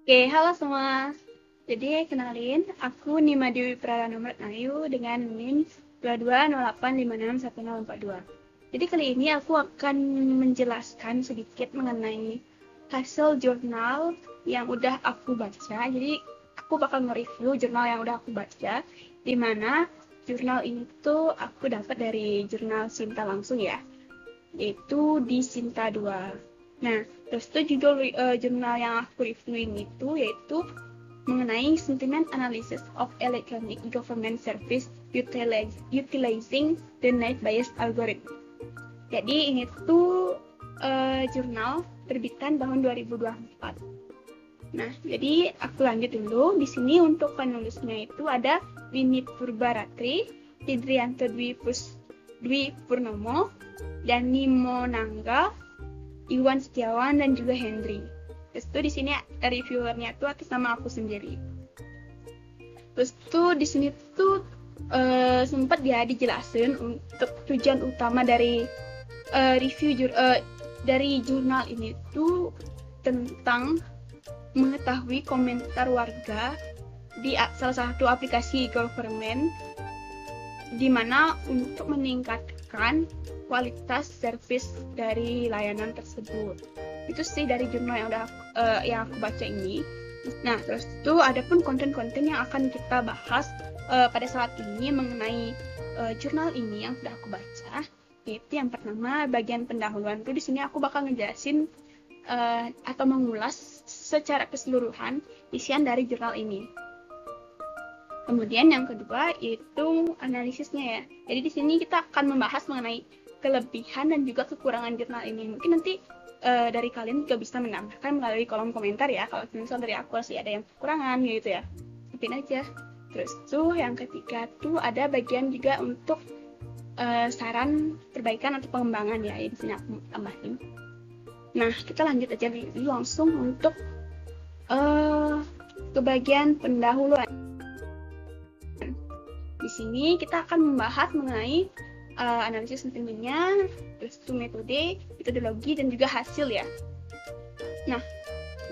Oke, halo semua. Jadi, kenalin, aku Nima Dewi Praranomratnayu dengan NIM 2208561042. Jadi kali ini aku akan menjelaskan sedikit mengenai hasil jurnal yang udah aku baca. Jadi, aku bakal nge-review jurnal yang udah aku baca, di mana jurnal ini tuh aku dapat dari jurnal Sinta langsung ya, yaitu di Sinta 2. Nah, terus itu judul jurnal yang aku reviewin itu yaitu mengenai Sentiment Analysis of Electronic Government Service Utilizing the Net Bias Algorithm. Jadi ini tuh jurnal terbitan tahun 2024. Nah, jadi aku lanjut dulu. Di sini untuk penulisnya itu ada Winnie Purbaratri, Hidrianto Dwi Purnomo, Dani Monangga, Iwan Setiawan, dan juga Hendry. Terus tuh di sini reviewernya tuh atas nama aku sendiri. Terus tuh di sini tuh sempat dia dijelasin untuk tujuan utama dari dari jurnal ini tuh tentang mengetahui komentar warga di salah satu aplikasi government, di mana untuk meningkatkan kualitas service dari layanan tersebut. Itu sih dari jurnal yang aku baca ini. Nah, terus itu ada pun konten-konten yang akan kita bahas pada saat ini mengenai jurnal ini yang sudah aku baca. Yaitu yang pertama, bagian pendahuluan. Itu di sini aku bakal ngejelasin atau mengulas secara keseluruhan isian dari jurnal ini. Kemudian yang kedua yaitu analisisnya ya. Jadi di sini kita akan membahas mengenai kelebihan dan juga kekurangan jurnal ini. Mungkin nanti dari kalian juga bisa menambahkan melalui kolom komentar ya. Kalau misalnya dari aku sih ada yang kekurangan gitu ya. Ikutin aja. Terus tuh yang ketiga tuh ada bagian juga untuk saran perbaikan atau pengembangan ya. Di sini aku tambahin. Nah, kita lanjut aja dulu langsung untuk ke bagian pendahuluan. Di sini kita akan membahas mengenai analisis sentimennya, terus itu metodologi, dan juga hasil ya. Nah,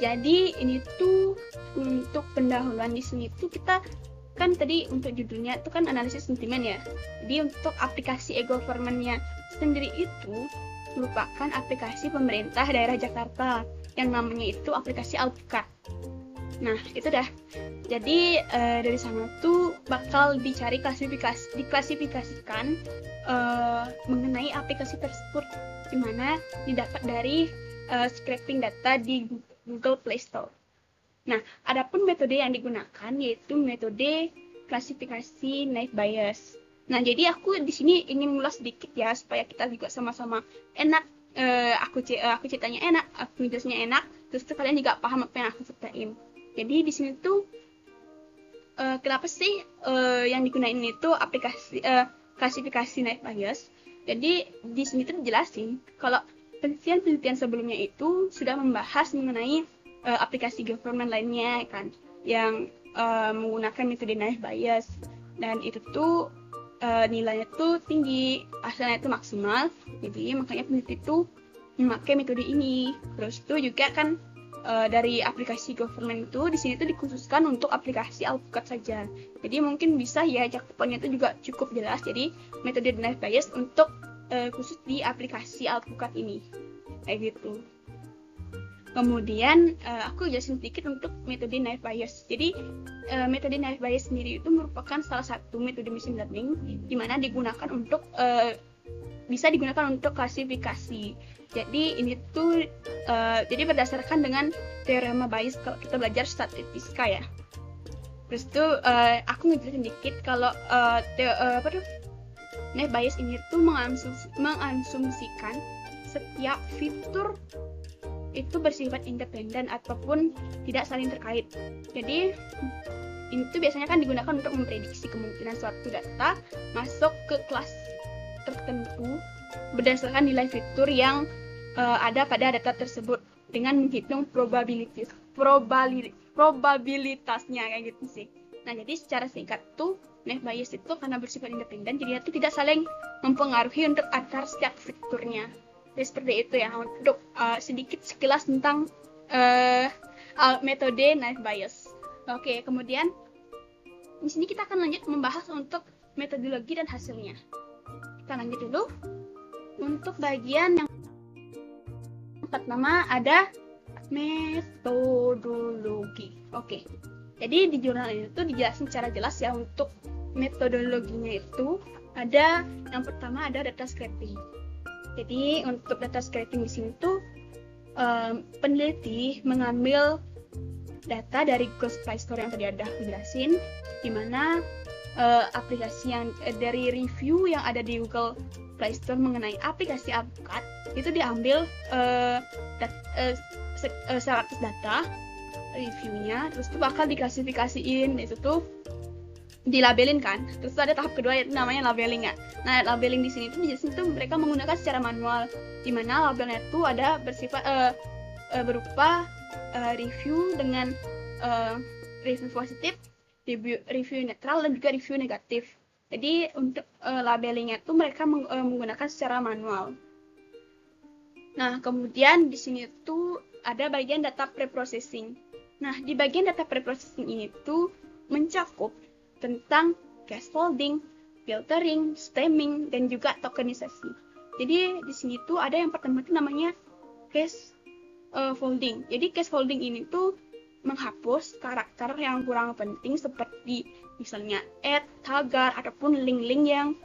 jadi ini tuh untuk pendahuluan di sini tuh kita kan tadi untuk judulnya itu kan analisis sentimen ya. Jadi untuk aplikasi e-government-nya sendiri itu merupakan aplikasi pemerintah daerah Jakarta yang namanya itu aplikasi Alpukat. Nah, itu dah. Jadi dari sana tuh bakal diklasifikasikan mengenai aplikasi tersebut, di mana didapat dari scraping data di Google Play Store. Nah, adapun metode yang digunakan yaitu metode klasifikasi net bias. Nah, jadi aku di sini ingin ngulas sedikit ya supaya kita juga sama-sama enak. Aku ceritanya enak, aku jelasnya enak, terus tuh kalian juga paham apa yang aku ceritain. Jadi di sini tuh kenapa sih yang digunain itu aplikasi klasifikasi net bias? Jadi di sini tuh dijelasin kalau penelitian sebelumnya itu sudah membahas mengenai aplikasi government lainnya kan yang menggunakan metode net bias, dan itu tuh nilainya tuh tinggi, hasilnya itu maksimal. Jadi makanya peneliti tuh memakai metode ini. Terus tuh juga kan dari aplikasi government itu di sini tuh dikhususkan untuk aplikasi Alpukat saja. Jadi mungkin bisa ya cakupannya itu juga cukup jelas. Jadi metode net bias untuk khusus di aplikasi Alpukat ini kayak gitu. Kemudian aku jelasin sedikit untuk metode net bias. Jadi metode net bias sendiri itu merupakan salah satu metode machine learning di mana digunakan untuk bisa digunakan untuk klasifikasi. Jadi ini tuh jadi berdasarkan dengan teorema Bayes kalau kita belajar statistika ya. Terus tuh aku ngejelasin dikit kalau net Bayes ini tuh mengasumsikan setiap fitur itu bersifat independen ataupun tidak saling terkait. Jadi ini tuh biasanya kan digunakan untuk memprediksi kemungkinan suatu data masuk ke kelas tertentu berdasarkan nilai fitur yang ada pada data tersebut dengan menghitung probabilitasnya kayak gitu sih. Nah, jadi secara singkat tuh net bias itu karena bersifat independen, jadi itu tidak saling mempengaruhi untuk antar setiap fiturnya. Jadi seperti itu ya untuk sedikit sekilas tentang metode naive Bayes. Oke, kemudian di sini kita akan lanjut membahas untuk metodologi dan hasilnya. Kita lanjut dulu untuk bagian yang pertama, ada metodologi. Oke, jadi di jurnal ini tuh dijelasin secara jelas ya untuk metodologinya itu. Ada yang pertama ada data scraping. Jadi untuk data scraping di sini tuh peneliti mengambil data dari Google Play Store yang tadi ada jelasin, di mana aplikasi yang dari review yang ada di Google Play Store mengenai aplikasi Alpukat itu diambil 100 data reviewnya, terus itu bakal diklasifikasiin, itu tuh dilabelin kan. Terus ada tahap kedua yaitu namanya labeling ya. Nah, labeling di sini tuh dijelasin tuh mereka menggunakan secara manual, di mana labelnya itu ada bersifat berupa review dengan review positif, review netral, dan juga review negatif. Jadi untuk labelingnya itu mereka menggunakan secara manual. Nah, kemudian di sini tuh ada bagian data preprocessing. Nah, di bagian data preprocessing ini tuh mencakup tentang case folding, filtering, stemming, dan juga tokenisasi. Jadi di sini tuh ada yang pertama itu namanya case folding. Jadi case folding ini tuh menghapus karakter yang kurang penting seperti misalnya add, tagar, ataupun link-link yang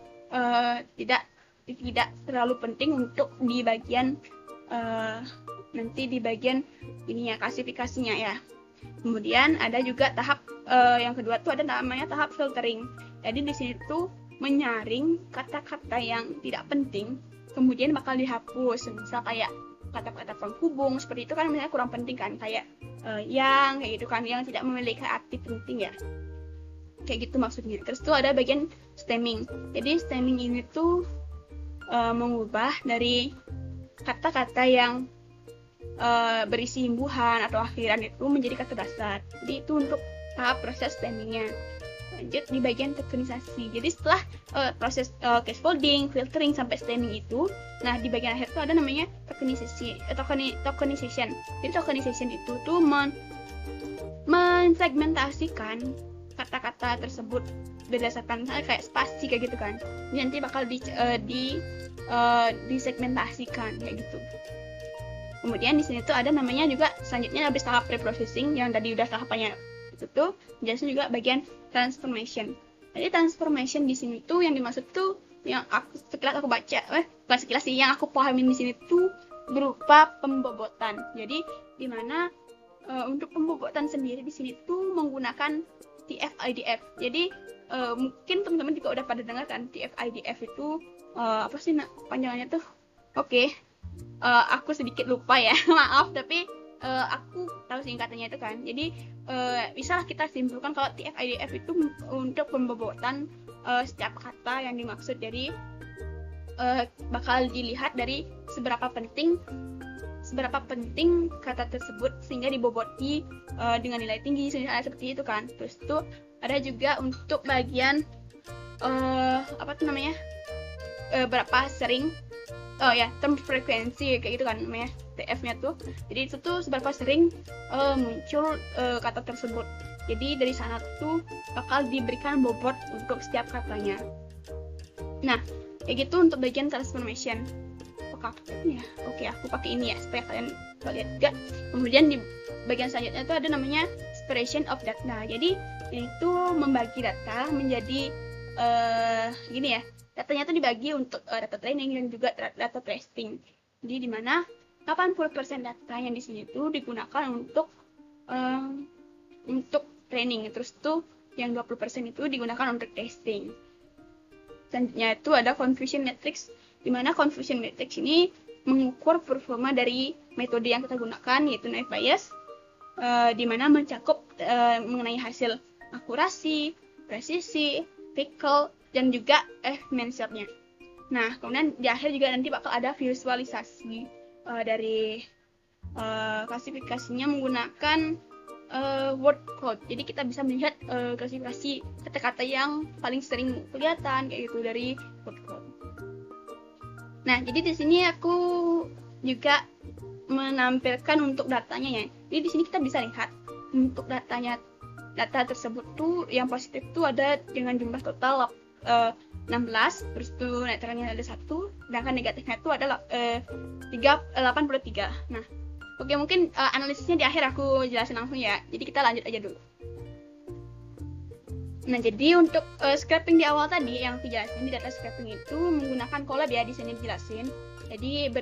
tidak terlalu penting untuk di bagian nanti di bagian ini ya, klasifikasinya ya. Kemudian ada juga tahap yang kedua tuh ada namanya tahap filtering. Jadi di sini tuh menyaring kata-kata yang tidak penting, kemudian bakal dihapus. Misal kayak kata-kata penghubung seperti itu kan misalnya kurang penting kan, kayak yang kayak gitu kan, yang tidak memiliki arti penting ya. Kayak gitu maksudnya. Terus tuh ada bagian stemming. Jadi stemming ini tuh mengubah dari kata-kata yang berisi imbuhan atau akhiran itu menjadi kata dasar. Jadi itu untuk tahap proses stemmingnya. Lanjut di bagian tokenisasi. Jadi setelah proses case folding, filtering sampai stemming itu, nah di bagian akhir itu ada namanya tokenisasi, tokenization. Jadi tokenization itu tuh mensegmentasikan kata-kata tersebut berdasarkan misalnya kayak spasi kayak gitu kan. Ini nanti bakal disegmentasikan kayak gitu. Kemudian di sini tuh ada namanya juga selanjutnya habis tahap preprocessing yang tadi udah tahapannya itu tuh jelasin juga bagian transformation. Jadi transformation di sini tuh yang dimaksud tuh yang sekilas aku baca, bukan sekilas sih, yang aku pahamin di sini tuh berupa pembobotan. Jadi dimana untuk pembobotan sendiri di sini tuh menggunakan TF-IDF. Jadi mungkin teman-teman juga udah pada dengar kan TF-IDF itu apa sih panjangannya tuh? Oke. Aku sedikit lupa ya, maaf, tapi aku tahu singkatannya itu kan. Jadi bisalah kita simpulkan kalau TF-IDF itu untuk pembobotan setiap kata yang dimaksud. Dari bakal dilihat dari seberapa penting kata tersebut sehingga diboboti dengan nilai tinggi seperti itu kan. Terus itu ada juga untuk bagian berapa sering term frekuensi kayak gitu kan namanya TF-nya tuh. Jadi itu tuh seberapa sering muncul kata tersebut. Jadi dari sana tuh bakal diberikan bobot untuk setiap katanya. Nah, kayak gitu untuk bagian transformation. Oke, aku pakai ini ya supaya kalian lihat juga. Kemudian di bagian selanjutnya tuh ada namanya separation of data. Jadi ini tuh membagi data menjadi gini ya. Datanya itu dibagi untuk data training dan juga data testing. Jadi di mana 80% data yang di sini tuh digunakan untuk training, terus tuh yang 20% itu digunakan untuk testing. Selanjutnya itu ada confusion matrix, di mana confusion matrix ini mengukur performa dari metode yang kita gunakan yaitu naive Bayes, di mana mencakup mengenai hasil akurasi, presisi, pickle, dan juga mindset-nya. Nah, kemudian di akhir juga nanti bakal ada visualisasi dari klasifikasinya menggunakan word cloud. Jadi kita bisa melihat klasifikasi kata-kata yang paling sering kelihatan kayak gitu dari word cloud. Nah, jadi di sini aku juga menampilkan untuk datanya ya. Jadi di sini kita bisa lihat untuk data tersebut tuh yang positif tuh ada dengan jumlah total 16, terus tuh netralnya ada 1, sedangkan negatifnya itu adalah 83. Nah, oke, mungkin analisisnya di akhir aku jelasin langsung ya. Jadi kita lanjut aja dulu. Nah, jadi untuk scraping di awal tadi yang aku jelasin, di data scraping itu menggunakan collab ya, di sini dijelasin. Jadi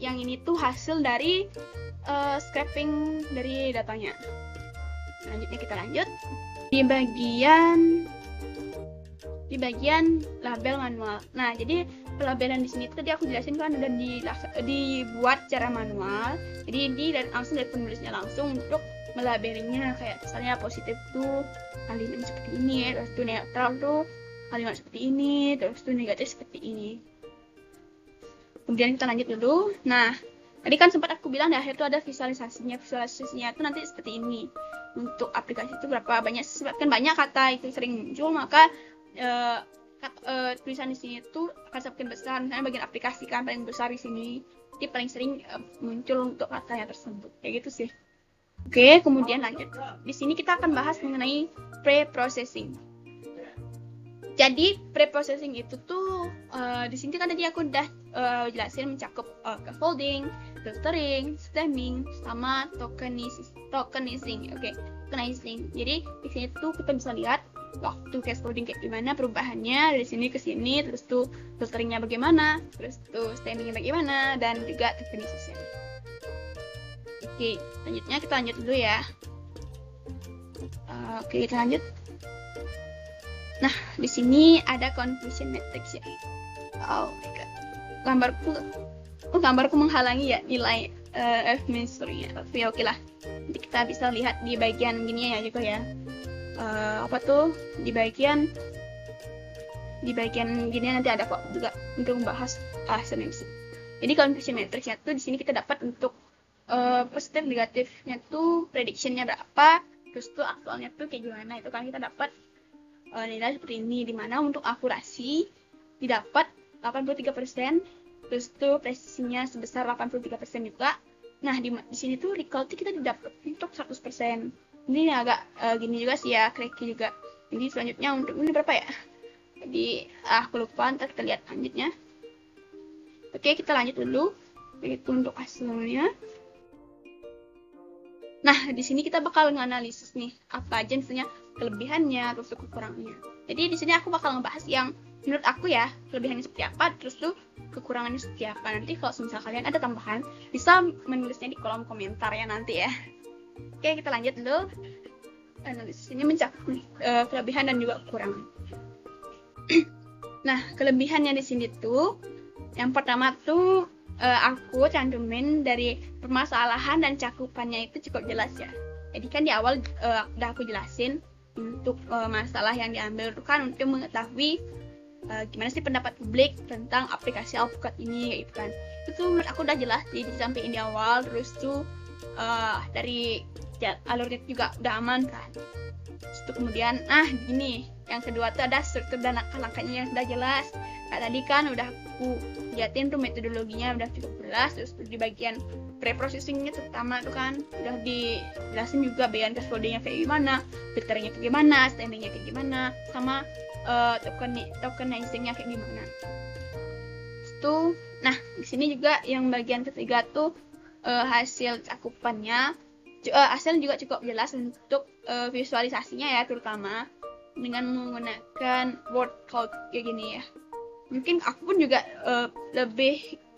yang ini tuh hasil dari scraping dari datanya. Selanjutnya kita lanjut di bagian label manual. Nah, jadi pelabelan di sini tadi aku jelasin kan udah dibuat secara manual. Jadi ini langsung dari penulisnya langsung untuk melabelnya, kayak misalnya positif tuh kalimat seperti ini, terus tuh netral tuh kalimat seperti ini, terus tuh negatif seperti ini. Kemudian kita lanjut dulu. Nah, tadi kan sempat aku bilang di akhir tuh ada visualisasinya. Visualisasinya itu nanti seperti ini. Untuk aplikasi itu berapa banyak, sebabkan banyak kata itu sering muncul, maka tulisan di sini tuh akan semakin besar. Misalnya bagian aplikasi kan paling besar di sini, jadi paling sering muncul untuk katanya tersebut. Kayak gitu sih. Oke, kemudian lanjut. Di sini kita akan bahas mengenai pre-processing. Jadi pre-processing itu tuh di sini kan tadi aku udah jelasin mencakup scaffolding, filtering, stemming, sama tokenizing. Oke, tokenizing. Jadi di sini tuh kita bisa lihat waktu scaffolding kayak gimana perubahannya dari sini ke sini, terus tuh filteringnya bagaimana, terus tuh stemmingnya bagaimana, dan juga tokenizingnya. Oke, selanjutnya kita lanjut dulu ya. Oke, kita lanjut. Nah, di sini ada confusion matrix ya. Oh my god. Gambarku menghalangi ya nilai F-measuring-nya. Tapi oke lah. Nanti kita bisa lihat di bagian gini ya juga ya. Apa tuh? Di bagian gini nanti ada kok juga untuk membahas hasil ini. Jadi confusion matrix-nya tuh di sini kita dapat untuk positif negatifnya tuh predictionnya berapa, terus tuh aktualnya tuh kayak gimana, itu kan kita dapat nilai seperti ini, dimana untuk akurasi didapat 83%, terus tuh presisinya sebesar 83% juga. Nah, di sini tuh recall kita didapat untuk 100%. Ini agak gini juga sih ya, tricky juga. Jadi selanjutnya untuk ini berapa ya? Jadi aku lupa, ntar kita lihat lanjutnya. Oke, kita lanjut dulu. Itu untuk hasilnya. Nah, di sini kita bakal nganalisis nih apa aja misalnya kelebihannya terus kekurangannya. Jadi di sini aku bakal ngebahas yang menurut aku ya kelebihannya seperti apa, terus tuh kekurangannya seperti apa. Nanti kalau misalnya kalian ada tambahan bisa menulisnya di kolom komentar ya nanti ya. Oke, kita lanjut dulu. Analisis ini mencakup kelebihan dan juga kekurangan. Nah, kelebihannya di sini tuh yang pertama tuh aku cantumin dari permasalahan dan cakupannya itu cukup jelas ya. Jadi kan di awal udah aku jelasin untuk masalah yang diambil itu kan untuk mengetahui gimana sih pendapat publik tentang aplikasi Alpukat ini gitu kan. Itu menurut aku udah jelas disampaikan di awal, terus tuh dari alurnya juga udah aman kan. Terus tuh kemudian gini, yang kedua tuh ada struktur dan langkah-langkahnya yang udah jelas. Kayak tadi kan udah aku liatin tuh metodologinya udah cukup jelas, terus di bagian pre-processingnya terutama tuh kan udah dijelasin juga bagian scaffoldingnya kayak gimana, filternya kayak gimana, stemmingnya kayak gimana, sama tokenizingnya kayak gimana. Terus tuh, nah di sini juga yang bagian ketiga tuh hasil cakupannya, hasilnya juga cukup jelas untuk visualisasinya ya, terutama dengan menggunakan word cloud kayak gini ya. Mungkin aku pun juga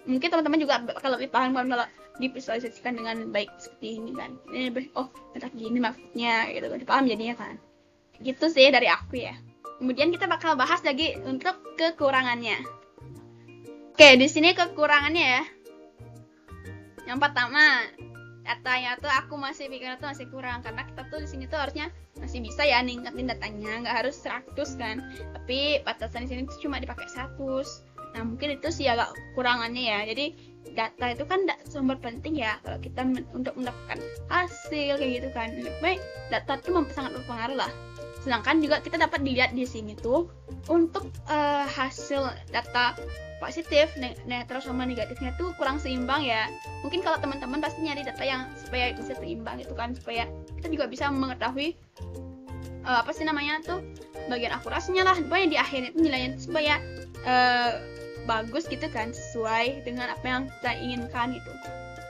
mungkin teman-teman juga kalau lebih paham kalau divisualisasikan dengan baik seperti ini kan. Ini lebih kayak gini maksudnya gitu, paham jadinya kan. Gitu sih dari aku ya. Kemudian kita bakal bahas lagi untuk kekurangannya. Oke, di sini kekurangannya ya. Yang pertama, datanya tuh aku masih pikir tuh masih kurang, karena kita tuh di sini tuh harusnya masih bisa ya ningkatin datanya, nggak harus 100 kan, tapi batasan di sini tuh cuma dipakai 100. Nah, mungkin itu sih agak kurangannya ya. Jadi data itu kan sumber penting ya kalau kita untuk mendapatkan hasil kayak gitu kan. Baik, data tuh sangat berpengaruh lah. Sedangkan juga kita dapat dilihat di sini tuh untuk hasil data positif, netral sama negatifnya tuh kurang seimbang ya. Mungkin kalau teman-teman pasti nyari data yang supaya bisa seimbang itu kan, supaya kita juga bisa mengetahui apa sih namanya tuh bagian akurasinya lah. Pokoknya di akhirnya itu nilainya tuh supaya bagus gitu kan, sesuai dengan apa yang kita inginkan gitu.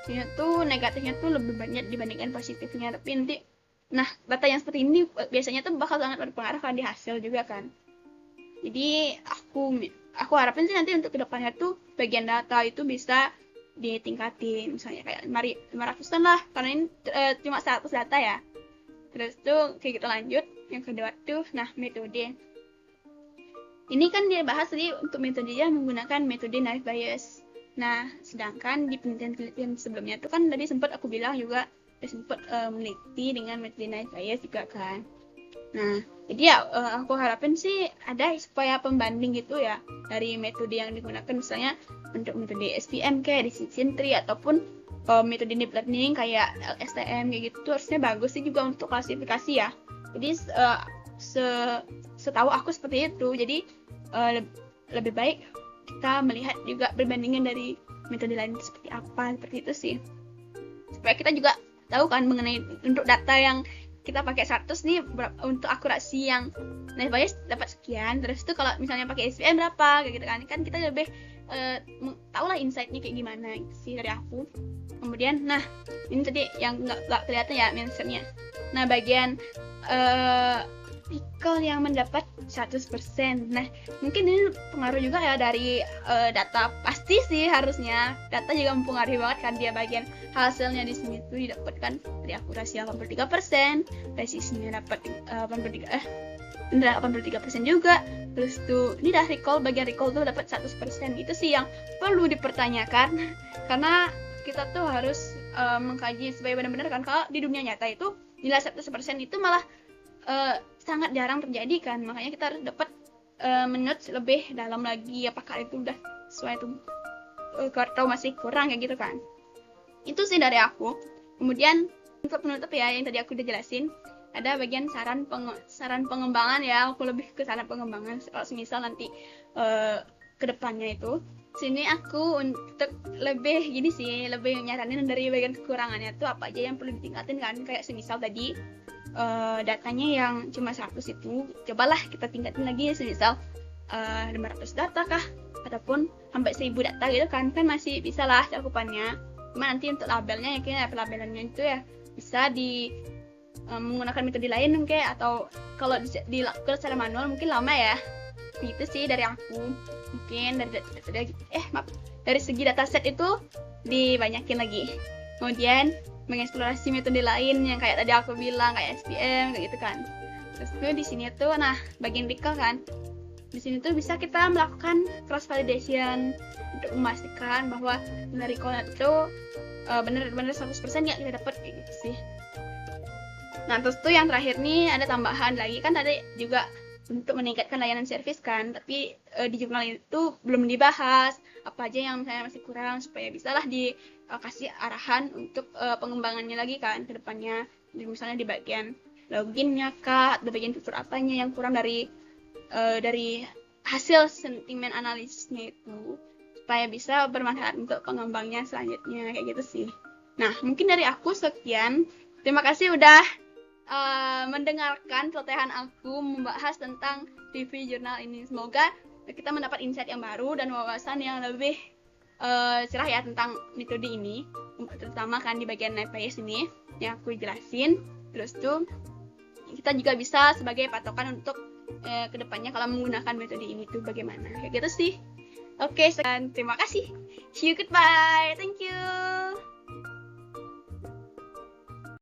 Sini tuh negatifnya tuh lebih banyak dibandingkan positifnya, tapi nanti data yang seperti ini biasanya tuh bakal sangat berpengaruh kan di hasil juga kan. Jadi aku harapin sih nanti untuk kedepannya tuh bagian data itu bisa ditingkatin, misalnya kayak 500-an lah, karena ini cuma 100 data ya. Terus tuh kayak gitu. Lanjut yang kedua tuh metode. Ini kan dia bahas tadi untuk metodenya menggunakan metode naive Bayes. Nah, sedangkan di penelitian sebelumnya itu kan tadi sempat aku bilang juga sempat meneliti dengan metode naive Bayes juga kan. Nah, jadi ya aku harapin sih ada supaya pembanding gitu ya dari metode yang digunakan, misalnya untuk metode SVM kayak decision tree ataupun metode deep learning kayak LSTM kayak gitu, harusnya bagus sih juga untuk klasifikasi ya. Jadi setahu aku seperti itu. Jadi lebih baik kita melihat juga perbandingan dari metode lain seperti apa, seperti itu sih, supaya kita juga tahu kan mengenai untuk data yang kita pakai 100 nih untuk akurasi yang naive Bayes dapat sekian. Terus itu kalau misalnya pakai SVM berapa kayak gitu kan kita lebih tahu lah insight-nya kayak gimana sih dari aku. Kemudian ini tadi yang nggak kelihatan ya mentionnya. Nah, bagian artikel yang mendapat 100%. Nah, mungkin ini pengaruh juga ya dari data, pasti sih harusnya data juga mempengaruhi banget kan dia bagian hasilnya di sini tuh didapatkan dari akurasi 83%, presisinya dapat 83% juga. Terus tuh ini dah bagian recall tuh dapat 100%. Itu sih yang perlu dipertanyakan karena kita tuh harus mengkaji supaya benar-benar kan, kalau di dunia nyata itu nilai 100% itu malah sangat jarang terjadi kan. Makanya kita harus dapat menurut lebih dalam lagi apakah itu udah sesuai tuh atau masih kurang kayak gitu kan. Itu sih dari aku. Kemudian untuk penutup ya yang tadi aku udah jelasin, ada bagian saran pengembangan ya. Aku lebih ke saran pengembangan kalau semisal nanti kedepannya itu sini aku untuk lebih gini sih, lebih nyaranin dari bagian kekurangannya tuh apa aja yang perlu ditingkatin kan. Kayak semisal tadi datanya yang cuma 100 itu cobalah kita tingkatin lagi, semisal 500 data kah ataupun sampai 1000 data gitu kan masih bisa lah cakupannya. Cuma nanti untuk labelnya ya kayaknya pelabelannya itu ya bisa menggunakan metode lain kayak, atau kalau dilakukan secara manual mungkin lama ya. Itu sih dari aku. Mungkin dari segi dataset itu dibanyakin lagi. Kemudian mengeksplorasi metode lain yang kayak tadi aku bilang kayak SVM kayak gitu kan. Terus tuh di sini tuh bagian recall kan. Di sini tuh bisa kita melakukan cross validation untuk memastikan bahwa dari recall itu benar-benar 100% ya kita dapat kayak gitu sih. Nah, terus tuh yang terakhir nih ada tambahan lagi kan, tadi juga untuk meningkatkan layanan servis kan, tapi di jurnal itu belum dibahas apa aja yang misalnya masih kurang, supaya bisalah dikasih arahan untuk pengembangannya lagi kan ke depannya. Jadi misalnya di bagian loginnya kah, atau bagian fitur apanya yang kurang dari hasil sentimen analisisnya itu, supaya bisa bermanfaat untuk pengembangnya selanjutnya kayak gitu sih. Nah, mungkin dari aku sekian. Terima kasih udah mendengarkan celotehan aku membahas tentang review jurnal ini. Semoga kita mendapat insight yang baru dan wawasan yang lebih cerah ya tentang metode ini, terutama kan di bagian naive Bayes ini yang aku jelasin. Terus tuh kita juga bisa sebagai patokan untuk kedepannya kalau menggunakan metode ini tuh bagaimana kayak gitu sih. Oke, sekian, terima kasih. See you, goodbye, thank you.